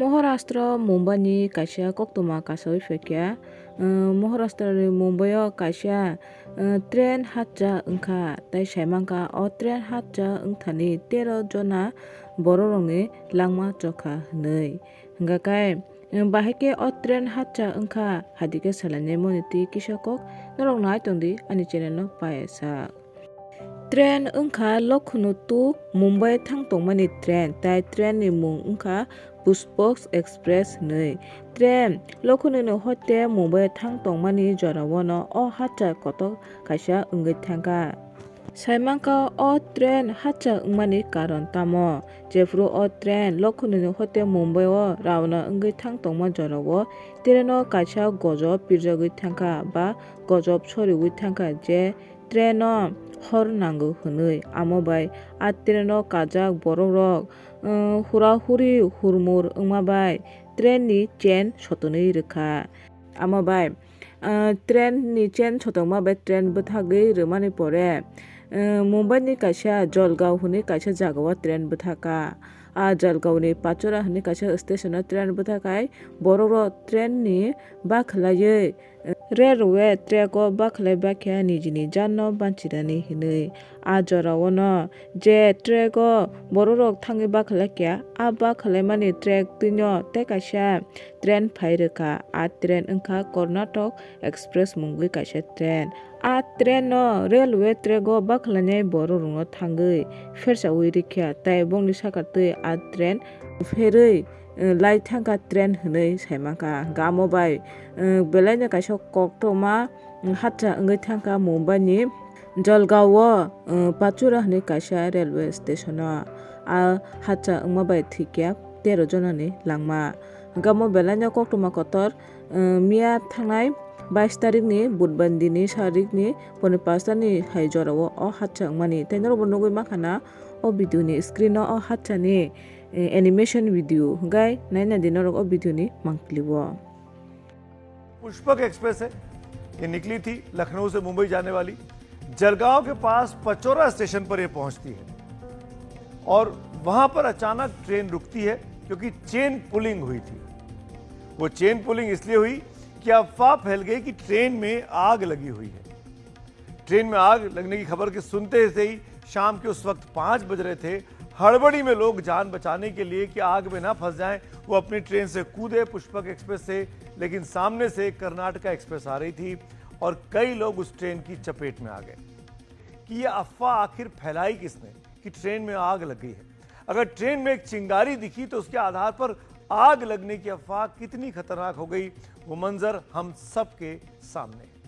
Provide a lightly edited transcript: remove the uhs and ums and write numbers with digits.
महाराष्ट्र मुम्बाइनि kaisa koktoma kasawui phaikya Maharashtrani Mumbaiyo kaisa train hatcha wngkha tei saimangkha o train hatcha wngthani 13 jona borokrokni langma chokha hinui hingka kai bahai o train hatcha wngkha hadike salainai moniti kisa kok norok nai tongdi ani channel no paisa. Train wngkha Lokhno to Mumbai thangtongmani train tei train ni mung wngkha Pushpak Express hinui. Train Lokhno ni hoite Mumbai thangtongmani jorao no o hatcha kotok kaisa wngui thangkha. Saimangkha o train hatcha wngmani karon tamo jefru o train Lokhno ni hoite Mumbai o rauna wngui thangtongma jorao train o kaisa gojob pirjagui thangkha ba gojob sorigui thangkha je train o hor nango hinui amo bai a train o kajak borokrok hurahuri hurmur wngma bai train ni chain sotonui rwkha amo bai train ni chain sotongma bai train bwthagui rwmani pore Mumbai ni kaisa Jalgaon hinui kaisa jagao train bwthaka a Jalgaon ni Pachora hinui kaisa station o train bwthakai borokrok train ni bakhlaiui railway track o bakhlai bakha nijini jaan no banchirani hinui a jorao no je track o borokrok thangui bakhlaikha a bakhlaimani track twino tei kaisa train phai rwkha a train wngkha Karnataka Express mungui kaisa train a train no railway track o bakhlainai borokrok no thangui fersaui rwkha tei bongni sakatui a train ferui lai thangkha train hinui saimangkha amo bai belai no kaisa koktoma hatcha wngui thangkha Mumbai ni Jalgaon o Pachora hinui kaisa railway station o a hatcha wngma bai thikya 13 jona ni langma amo belai no koktoma kotor miya thangnai 22 tarik ni budbar ni sarik ni 5 ni hai jorao o hatcha wngmani tei norok bo nugui mankhana o video ni screen o hatcha ni animation video gai naina di norok o video ni mangklibo. Pushpak express है, ये निकली थी लखनऊ से मुंबई जाने वाली, जलगांव के पास Pachora station पर ये पहुंचती है और वहां पर अचानक ट्रेन रुकती है क्योंकि चेन पुलिंग हुई थी। वो चेन पुलिंग इसलिए हुई कि अफवाह फैल गई कि ट्रेन में आग लगी हुई है। ट्रेन में आग लगने की खबर के सुनते ही शाम के उस वक्त 5 बज रहे थे। हड़बड़ी में लोग जान बचाने के लिए कि आग में ना फंस जाएं, वो अपनी ट्रेन से कूदे पुष्पक एक्सप्रेस से, लेकिन सामने से कर्नाटका एक्सप्रेस आ रही थी और कई लोग उस ट्रेन की चपेट में आ गए। कि ये अफवाह आखिर फैलाई किसने कि ट्रेन में आग लग गई है? अगर ट्रेन में एक चिंगारी दिखी तो उसके आधार पर आग लगने की अफवाह कितनी खतरनाक हो गई, वो मंजर हम सबके सामने है।